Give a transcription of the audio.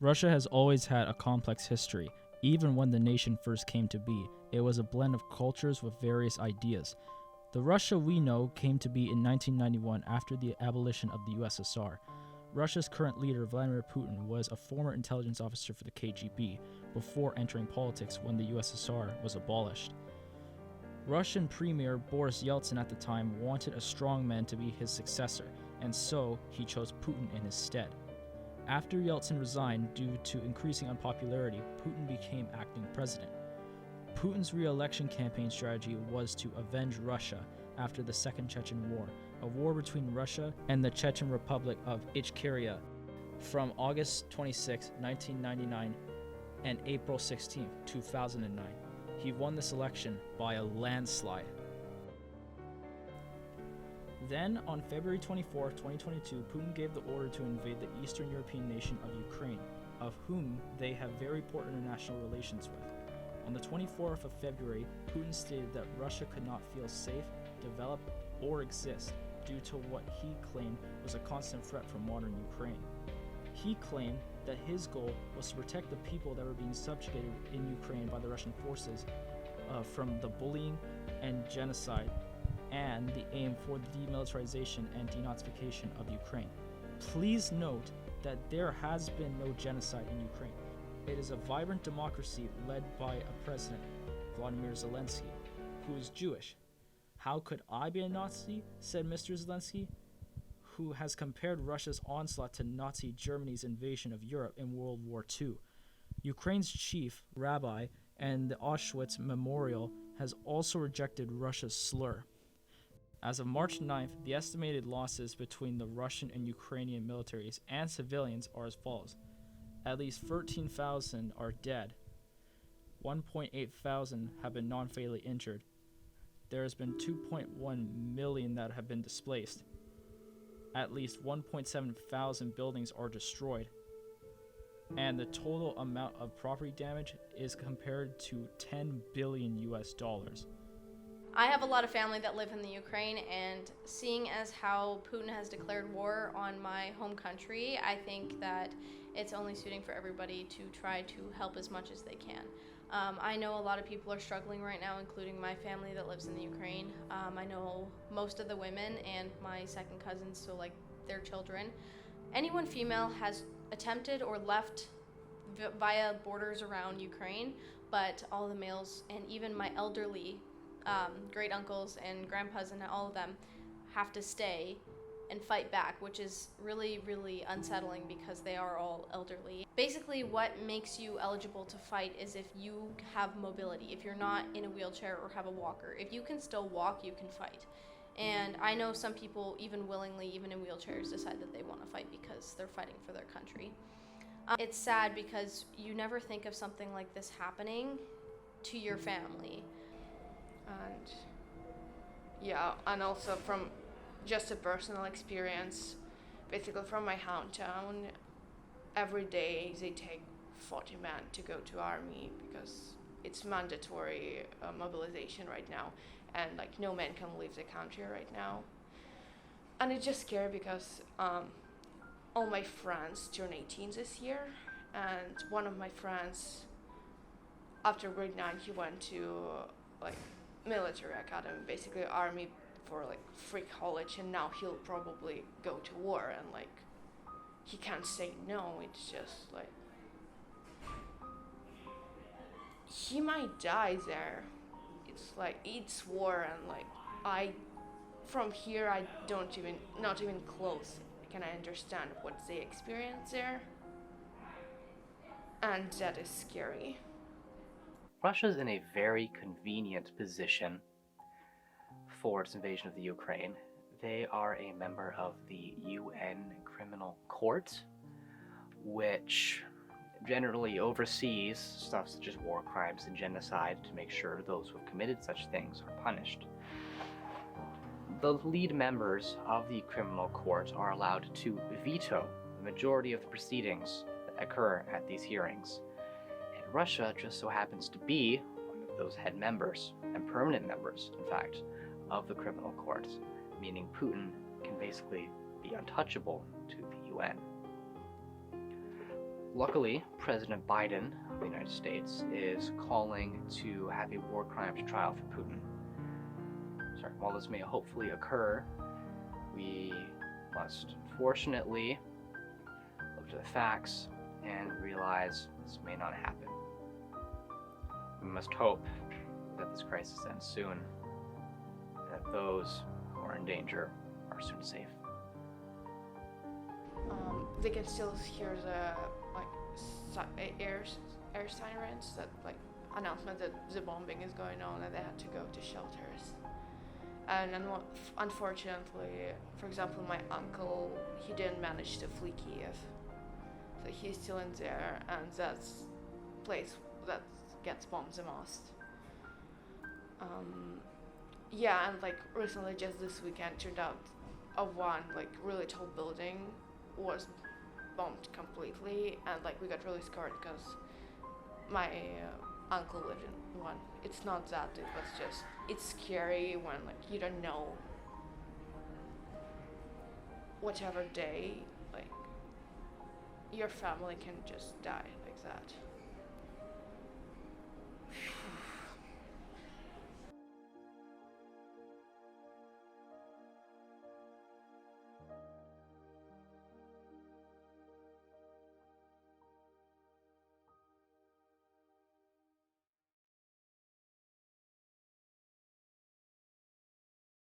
Russia has always had a complex history. Even when the nation first came to be, it was a blend of cultures with various ideas. The Russia we know came to be in 1991 after the abolition of the USSR. Russia's current leader, Vladimir Putin, was a former intelligence officer for the KGB before entering politics when the USSR was abolished. Russian Premier Boris Yeltsin at the time wanted a strong man to be his successor, and so he chose Putin in his stead. After Yeltsin resigned due to increasing unpopularity, Putin became acting president. Putin's re-election campaign strategy was to avenge Russia after the Second Chechen War, a war between Russia and the Chechen Republic of Ichkeria from August 26, 1999 and April 16, 2009. He won this election by a landslide. Then, on February 24, 2022, Putin gave the order to invade the Eastern European nation of Ukraine, of whom they have very poor international relations with. On the 24th of February, Putin stated that Russia could not feel safe, develop, or exist due to what he claimed was a constant threat from modern Ukraine. He claimed that his goal was to protect the people that were being subjugated in Ukraine by the Russian forces from the bullying and genocide, and the aim for the demilitarization and denazification of Ukraine. Please note that there has been no genocide in Ukraine. It is a vibrant democracy led by a president, Vladimir Zelensky, who is Jewish. How could I be a Nazi? Said Mr. Zelensky, who has compared Russia's onslaught to Nazi Germany's invasion of Europe in World War II. Ukraine's chief rabbi and the Auschwitz Memorial has also rejected Russia's slur. As of March 9th, the estimated losses between the Russian and Ukrainian militaries and civilians are as follows. At least 13,000 are dead. 1.8 thousand have been non-fatally injured. There has been 2.1 million that have been displaced. At least 1.7 thousand buildings are destroyed. And the total amount of property damage is compared to 10 billion US dollars. I have a lot of family that live in the Ukraine, and seeing as how Putin has declared war on my home country, I think that it's only suiting for everybody to try to help as much as they can. I know a lot of people are struggling right now, including my family that lives in the Ukraine. I know most of the women and my second cousins, so like their children. Anyone female has attempted or left via borders around Ukraine, but all the males and even my elderly great uncles and grandpas and all of them have to stay and fight back, which is really, really unsettling because they are all elderly. Basically, what makes you eligible to fight is if you have mobility, if you're not in a wheelchair or have a walker. If you can still walk, you can fight. And I know some people, even willingly, even in wheelchairs, decide that they want to fight because they're fighting for their country. It's sad because you never think of something like this happening to your family. And yeah, and also from just a personal experience, basically from my hometown, every day they take 40 men to go to army because it's mandatory mobilization right now, and like no man can leave the country right now. And it's just scary because all my friends turn 18 this year, and one of my friends, after grade 9, he went to like military academy, basically army for like free college, and now he'll probably go to war, and like he can't say no. It's just like he might die there. It's like it's war, and like I from here I not even close can I understand what they experience there, and that is scary. Russia's in a very convenient position for its invasion of the Ukraine. They are a member of the UN Criminal Court, which generally oversees stuff such as war crimes and genocide to make sure those who have committed such things are punished. The lead members of the criminal court are allowed to veto the majority of the proceedings that occur at these hearings. Russia just so happens to be one of those head members, and permanent members, in fact, of the criminal court, meaning Putin can basically be untouchable to the UN. Luckily, President Biden of the United States is calling to have a war crimes trial for Putin. Sorry, while this may hopefully occur, we must fortunately look to the facts and realize this may not happen. We must hope that this crisis ends soon, and that those who are in danger are soon safe. They can still hear the air sirens, that like announcement that the bombing is going on and they had to go to shelters. And unfortunately, for example, my uncle, he didn't manage to flee Kiev, so he's still in there, and that's place that gets bombed the most. Yeah, and like recently, just this weekend, turned out one like really tall building was bombed completely, and like we got really scared because my uncle lived in one. It's not that, it was just, it's scary when like you don't know whatever day like your family can just die like that.